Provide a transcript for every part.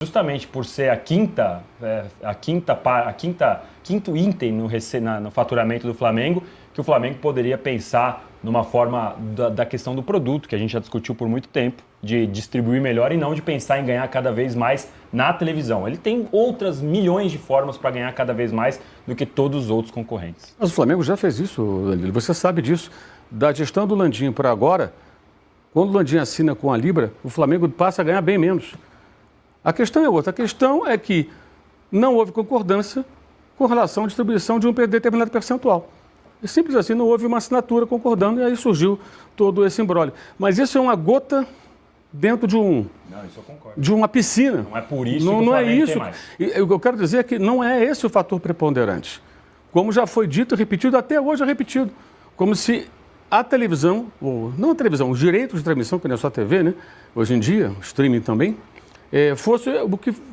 Justamente por ser quinto item no faturamento do Flamengo, que o Flamengo poderia pensar numa forma da questão do produto, que a gente já discutiu por muito tempo, de distribuir melhor e não de pensar em ganhar cada vez mais na televisão. Ele tem outras milhões de formas para ganhar cada vez mais do que todos os outros concorrentes. Mas o Flamengo já fez isso, Danilo, você sabe disso. Da gestão do Landim para agora, quando o Landim assina com a Libra, o Flamengo passa a ganhar bem menos. A questão é outra. A questão é que não houve concordância com relação à distribuição de um determinado percentual. E simples assim, não houve uma assinatura concordando e aí surgiu todo esse imbróglio. Mas isso é uma gota dentro de de uma piscina. Não é por isso que o Flamengo é isso. Tem mais. Eu quero dizer que não é esse o fator preponderante. Como já foi dito e repetido, até hoje é repetido. Como se a televisão, ou não a televisão, os direitos de transmissão, que não é só a TV, né? Hoje em dia, o streaming também, fosse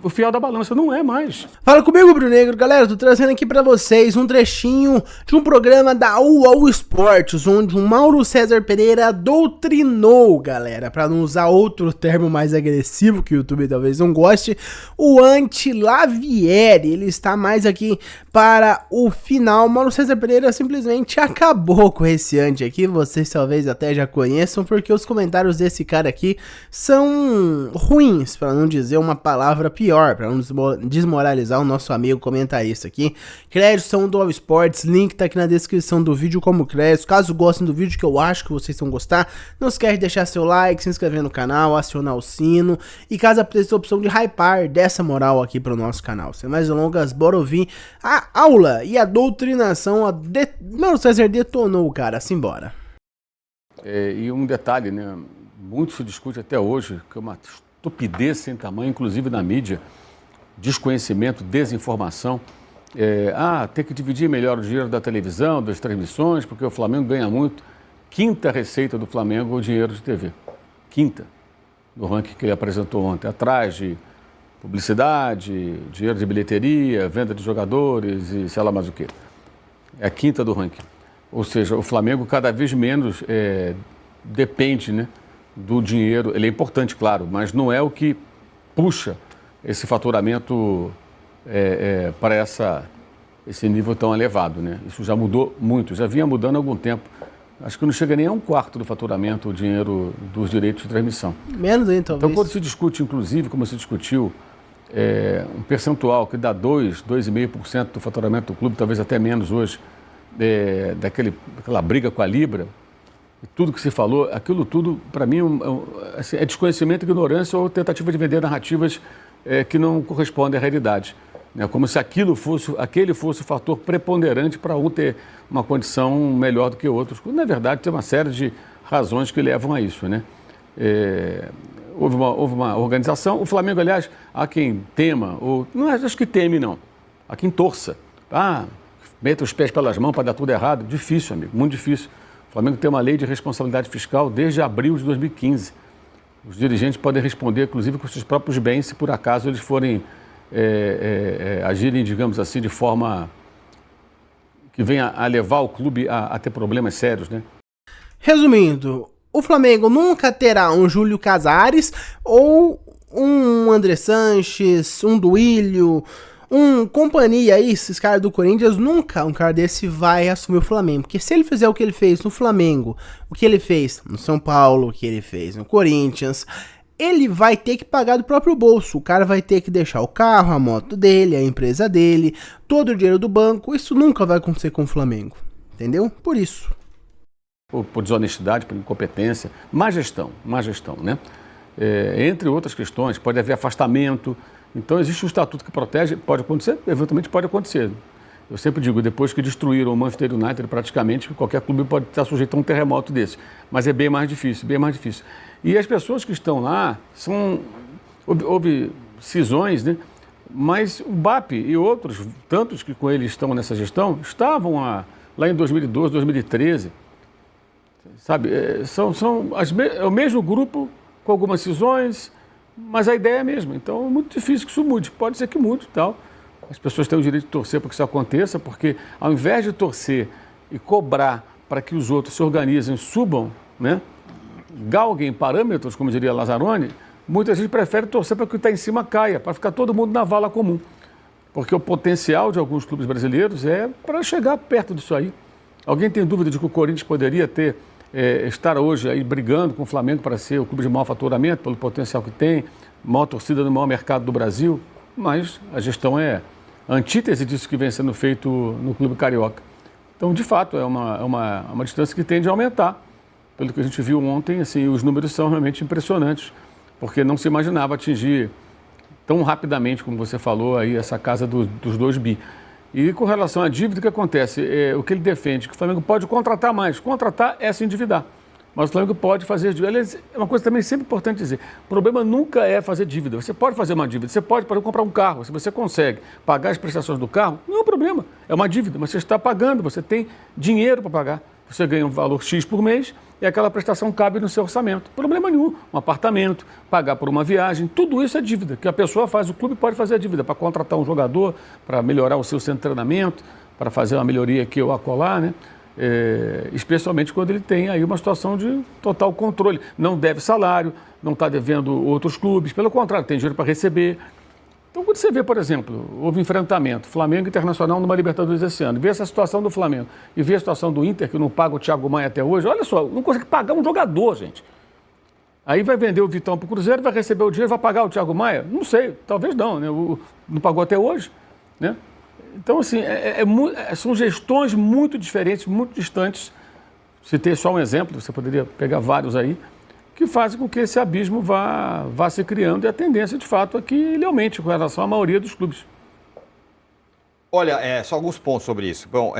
o fiel da balança. Não é mais. Fala comigo, Bruno Negro. Galera, tô trazendo aqui pra vocês um trechinho de um programa da UOL Esportes, onde o Mauro César Pereira doutrinou, galera, pra não usar outro termo mais agressivo que o YouTube talvez não goste, o anti-Lavieri. Ele está mais aqui para o final. Mauro César Pereira simplesmente acabou com esse anti aqui. Vocês talvez até já conheçam, porque os comentários desse cara aqui são ruins, pra não dizer uma palavra pior, para não desmoralizar o nosso amigo comentarista aqui. Créditos são do All Sports, link tá aqui na descrição do vídeo como créditos. Caso gostem do vídeo, que eu acho que vocês vão gostar, não esquece de deixar seu like, se inscrever no canal, acionar o sino, e caso apareça a opção de hypar, dessa moral aqui pro nosso canal. Sem mais delongas, bora ouvir a aula e a doutrinação. Mauro César detonou o cara, simbora. E um detalhe, né? Muito se discute até hoje, que é uma estupidez sem tamanho, inclusive na mídia, desconhecimento, desinformação. Tem que dividir melhor o dinheiro da televisão, das transmissões, porque o Flamengo ganha muito. Quinta receita do Flamengo é o dinheiro de TV. Quinta, no ranking que ele apresentou ontem. Atrás de publicidade, dinheiro de bilheteria, venda de jogadores e sei lá mais o quê. É a quinta do ranking. Ou seja, o Flamengo cada vez menos depende, né, do dinheiro. Ele é importante, claro, mas não é o que puxa esse faturamento para esse nível tão elevado, né? Isso já mudou muito, já vinha mudando há algum tempo. Acho que não chega nem a um quarto do faturamento o dinheiro dos direitos de transmissão. Menos ainda, talvez. Então, quando se discute, inclusive, como se discutiu, um percentual que dá 2,5% do faturamento do clube, talvez até menos hoje, daquela briga com a Libra, e tudo que se falou, aquilo tudo, para mim, é desconhecimento, ignorância ou tentativa de vender narrativas que não correspondem à realidade. Né? Como se aquele fosse o fator preponderante para um ter uma condição melhor do que outros. Na verdade, tem uma série de razões que levam a isso. Né? Houve uma organização. O Flamengo, aliás, há quem tema, ou não acho que teme, não. Há quem torça. Meta os pés pelas mãos para dar tudo errado. Difícil, amigo, muito difícil. O Flamengo tem uma lei de responsabilidade fiscal desde abril de 2015. Os dirigentes podem responder, inclusive, com seus próprios bens, se por acaso eles forem agirem, digamos assim, de forma que venha a levar o clube a ter problemas sérios, né? Resumindo, o Flamengo nunca terá um Júlio Casares ou um André Sanches, um Duílio, companhia aí, esses caras do Corinthians. Nunca um cara desse vai assumir o Flamengo, porque se ele fizer o que ele fez no Flamengo, o que ele fez no São Paulo, o que ele fez no Corinthians, ele vai ter que pagar do próprio bolso. O cara vai ter que deixar o carro, a moto dele, a empresa dele, todo o dinheiro do banco. Isso nunca vai acontecer com o Flamengo, entendeu? Por isso. Por desonestidade, por incompetência, má gestão, né? Entre outras questões, pode haver afastamento. Então, existe um estatuto que protege, pode acontecer, eventualmente pode acontecer. Eu sempre digo, depois que destruíram o Manchester United, praticamente qualquer clube pode estar sujeito a um terremoto desse. Mas é bem mais difícil, bem mais difícil. E as pessoas que estão lá, houve cisões, né? Mas o BAP e outros, tantos que com ele estão nessa gestão, estavam lá em 2012, 2013. Sabe, é o mesmo grupo, com algumas cisões, mas a ideia é a mesma. Então é muito difícil que isso mude. Pode ser que mude e tal. As pessoas têm o direito de torcer para que isso aconteça, porque ao invés de torcer e cobrar para que os outros se organizem, subam, né, galguem parâmetros, como diria Lazzaroni, muita gente prefere torcer para que o que está em cima caia, para ficar todo mundo na vala comum. Porque o potencial de alguns clubes brasileiros é para chegar perto disso aí. Alguém tem dúvida de que o Corinthians poderia estar hoje aí brigando com o Flamengo para ser o clube de maior faturamento, pelo potencial que tem, maior torcida no maior mercado do Brasil? Mas a gestão é a antítese disso que vem sendo feito no clube carioca. Então, de fato, é uma distância que tende a aumentar. Pelo que a gente viu ontem, assim, os números são realmente impressionantes, porque não se imaginava atingir tão rapidamente, como você falou, aí, essa casa dos 2 bi. E com relação à dívida, o que acontece? O que ele defende, que o Flamengo pode contratar mais. Contratar é se endividar. Mas o Flamengo pode fazer dívida. Aliás, é uma coisa também sempre importante dizer. O problema nunca é fazer dívida. Você pode fazer uma dívida. Você pode, por exemplo, comprar um carro. Se você consegue pagar as prestações do carro, não é um problema. É uma dívida, mas você está pagando. Você tem dinheiro para pagar. Você ganha um valor X por mês e aquela prestação cabe no seu orçamento. Problema nenhum. Um apartamento, pagar por uma viagem, tudo isso é dívida que a pessoa faz. O clube pode fazer a dívida para contratar um jogador, para melhorar o seu centro de treinamento, para fazer uma melhoria aqui ou acolá, né? Especialmente quando ele tem aí uma situação de total controle. Não deve salário, não está devendo outros clubes, pelo contrário, tem dinheiro para receber. Então, quando você vê, por exemplo, houve enfrentamento, Flamengo Internacional numa Libertadores esse ano, vê essa situação do Flamengo e vê a situação do Inter, que não paga o Thiago Maia até hoje, olha só, não consegue pagar um jogador, gente. Aí vai vender o Vitão para o Cruzeiro, vai receber o dinheiro, vai pagar o Thiago Maia? Não sei, talvez não, né? Não pagou até hoje, né? Então, assim, são gestões muito diferentes, muito distantes. Citei só um exemplo, você poderia pegar vários aí, que fazem com que esse abismo vá se criando e a tendência, de fato, é que ele aumente com relação à maioria dos clubes. Olha, só alguns pontos sobre isso. Bom,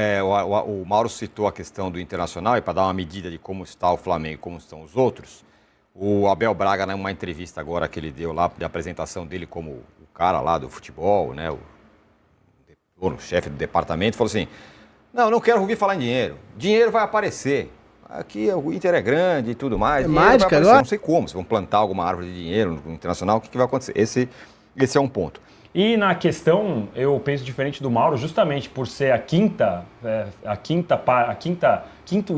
o Mauro citou a questão do Internacional e para dar uma medida de como está o Flamengo e como estão os outros, o Abel Braga, numa entrevista agora que ele deu lá, de apresentação dele como o cara lá do futebol, né, o chefe do departamento, falou assim, não quero ouvir falar em dinheiro. Dinheiro vai aparecer. Aqui o Inter é grande e tudo mais. É mágica agora? Não sei como, se vão plantar alguma árvore de dinheiro no Internacional, o que vai acontecer? Esse é um ponto. E na questão, eu penso diferente do Mauro, justamente por ser quinto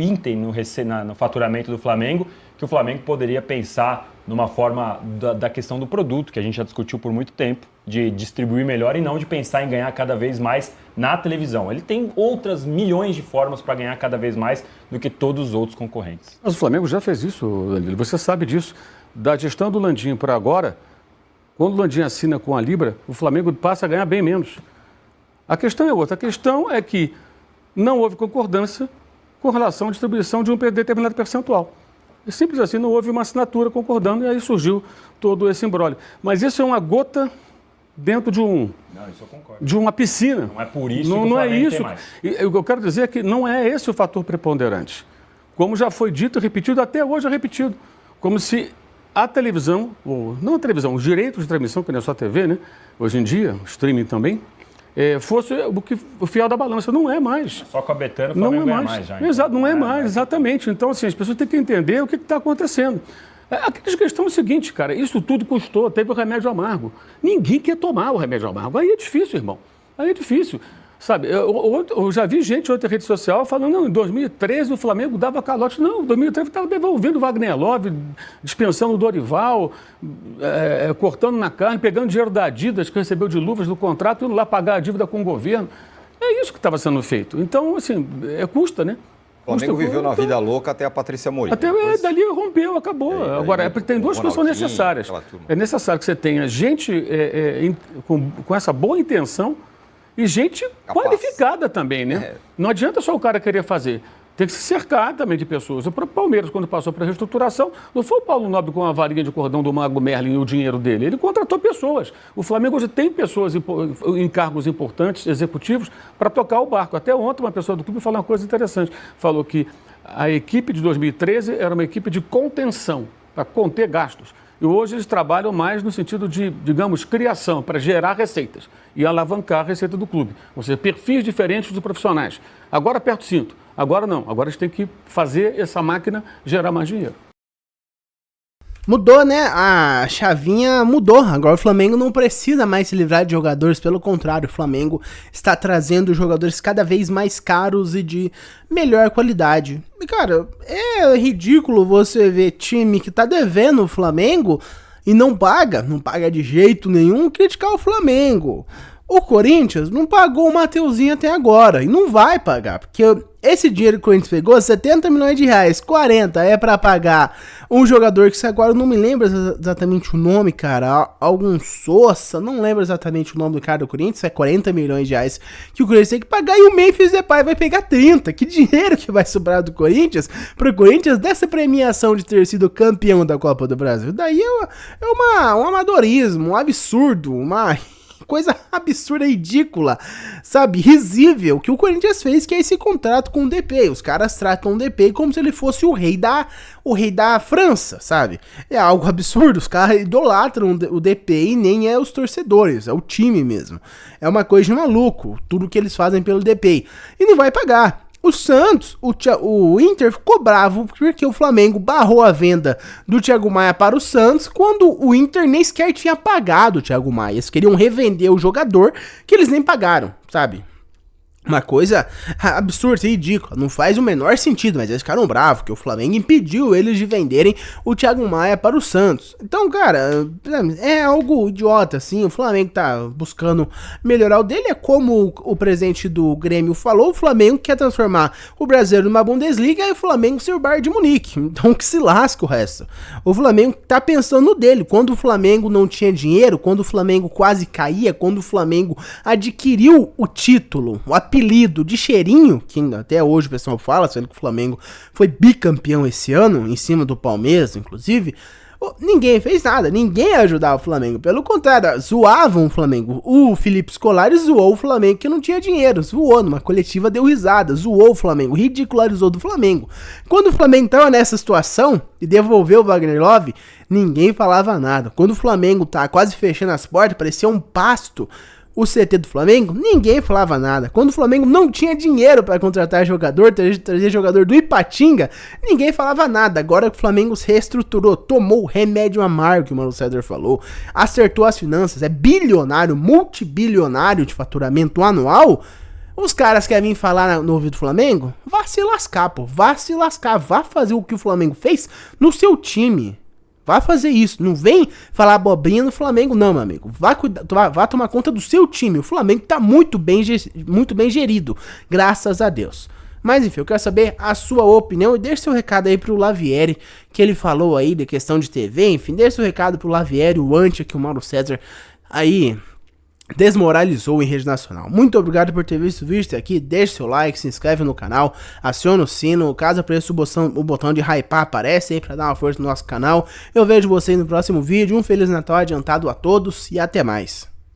item no faturamento do Flamengo, que o Flamengo poderia pensar numa forma da questão do produto, que a gente já discutiu por muito tempo, de distribuir melhor e não de pensar em ganhar cada vez mais na televisão. Ele tem outras milhões de formas para ganhar cada vez mais do que todos os outros concorrentes. Mas o Flamengo já fez isso, Danilo, você sabe disso. Da gestão do Landim para agora, quando o Landim assina com a Libra, o Flamengo passa a ganhar bem menos. A questão é outra. A questão é que não houve concordância com relação à distribuição de um determinado percentual. E simples assim, não houve uma assinatura concordando e aí surgiu todo esse imbróglio. Mas isso é uma gota dentro de isso eu concordo. De uma piscina. Não é por isso que o Flamengo tem mais. E o que eu quero dizer é que não é esse o fator preponderante. Como já foi dito e repetido, até hoje é repetido. Como se a televisão, ou não a televisão, os direitos de transmissão, que não é só a TV, né? Hoje em dia, o streaming também, fosse o fiel da balança. Não é mais. Só com a Betano o Flamengo ganha mais já. Então. Exato, não é mais, exatamente. Então, assim, as pessoas têm que entender o que está acontecendo. A questão é o seguinte, cara, isso tudo custou, teve o remédio amargo. Ninguém quer tomar o remédio amargo. Aí é difícil, irmão. Aí é difícil. Sabe, eu já vi gente em outra rede social falando, não, em 2013 o Flamengo dava calote. Não, em 2013 estava devolvendo o Wagner Love, dispensando o Dorival, cortando na carne, pegando dinheiro da Adidas que recebeu de luvas do contrato, indo lá pagar a dívida com o governo. É isso que estava sendo feito. Então, assim, custa, né? O Flamengo viveu na vida louca até a Patrícia Morim. Dali rompeu, acabou. Agora, porque tem duas coisas que são necessárias. É necessário que você tenha gente com essa boa intenção e gente qualificada também, né? Não adianta só o cara querer fazer. Tem que se cercar também de pessoas. O próprio Palmeiras, quando passou para a reestruturação, não foi o Paulo Nobre com a varinha de cordão do Mago Merlin e o dinheiro dele. Ele contratou pessoas. O Flamengo hoje tem pessoas em cargos importantes, executivos, para tocar o barco. Até ontem uma pessoa do clube falou uma coisa interessante. Falou que a equipe de 2013 era uma equipe de contenção, para conter gastos. E hoje eles trabalham mais no sentido de, digamos, criação, para gerar receitas e alavancar a receita do clube. Ou seja, perfis diferentes de profissionais. Agora aperta o cinto. Agora não. Agora a gente tem que fazer essa máquina gerar mais dinheiro. Mudou, né? A chavinha mudou. Agora o Flamengo não precisa mais se livrar de jogadores. Pelo contrário, o Flamengo está trazendo jogadores cada vez mais caros e de melhor qualidade. E, cara, é ridículo você ver time que tá devendo o Flamengo e não paga de jeito nenhum, criticar o Flamengo. O Corinthians não pagou o Mateuzinho até agora e não vai pagar, porque esse dinheiro que o Corinthians pegou, 70 milhões de reais, 40 é pra pagar um jogador que agora eu não me lembro exatamente o nome, cara, algum Sousa, não lembro exatamente o nome do cara do Corinthians, é 40 milhões de reais que o Corinthians tem que pagar e o Memphis Depay vai pegar 30, que dinheiro que vai sobrar do Corinthians pro Corinthians dessa premiação de ter sido campeão da Copa do Brasil? Daí um amadorismo, um absurdo, uma coisa absurda, ridícula, sabe, risível, que o Corinthians fez, que é esse contrato com o DP. Os caras tratam o DP como se ele fosse o rei da França, sabe? É algo absurdo, os caras idolatram o DP e nem é os torcedores, é o time mesmo. É uma coisa de maluco, tudo que eles fazem pelo DP. E não vai pagar. O Santos, o Inter ficou bravo porque o Flamengo barrou a venda do Thiago Maia para o Santos quando o Inter nem sequer tinha pagado o Thiago Maia. Eles queriam revender o jogador que eles nem pagaram, sabe? Uma coisa absurda, ridícula, não faz o menor sentido, mas eles ficaram bravos, que o Flamengo impediu eles de venderem o Thiago Maia para o Santos. Então, cara, é algo idiota, assim, o Flamengo tá buscando melhorar o dele, é como o presidente do Grêmio falou, o Flamengo quer transformar o brasileiro numa Bundesliga e o Flamengo ser o Bayern de Munique, então que se lasca o resto. O Flamengo tá pensando no dele, quando o Flamengo não tinha dinheiro, quando o Flamengo quase caía, quando o Flamengo adquiriu o título, o apelido de cheirinho, que até hoje o pessoal fala, sendo que o Flamengo foi bicampeão esse ano, em cima do Palmeiras, inclusive, ninguém fez nada, ninguém ajudava o Flamengo, pelo contrário, zoavam o Flamengo. O Felipe Scolari zoou o Flamengo que não tinha dinheiro, zoou numa coletiva, deu risada, zoou o Flamengo, ridicularizou do Flamengo. Quando o Flamengo estava nessa situação e devolveu o Wagner Love, ninguém falava nada. Quando o Flamengo tá quase fechando as portas, parecia um pasto o CT do Flamengo, ninguém falava nada. Quando o Flamengo não tinha dinheiro para contratar jogador, trazer jogador do Ipatinga, ninguém falava nada. Agora que o Flamengo se reestruturou, tomou o remédio amargo que o Mauro César falou, acertou as finanças, é bilionário, multibilionário de faturamento anual, os caras querem vir falar no ouvido do Flamengo? Vá se lascar, pô, vá se lascar, vá fazer o que o Flamengo fez no seu time. Vá fazer isso, não vem falar abobrinha no Flamengo não, meu amigo. Vá tomar conta do seu time. O Flamengo tá muito bem gerido, graças a Deus. Mas enfim, eu quero saber a sua opinião e deixe seu recado aí pro Lavieri, que ele falou aí de questão de TV, enfim, deixe seu recado pro Lavieri, o anti que o Mauro César aí desmoralizou em rede nacional. Muito obrigado por ter visto o vídeo até aqui, deixe seu like, se inscreve no canal, aciona o sino, caso apareça o botão de hypar, aparece aí pra dar uma força no nosso canal. Eu vejo vocês no próximo vídeo, um Feliz Natal adiantado a todos e até mais.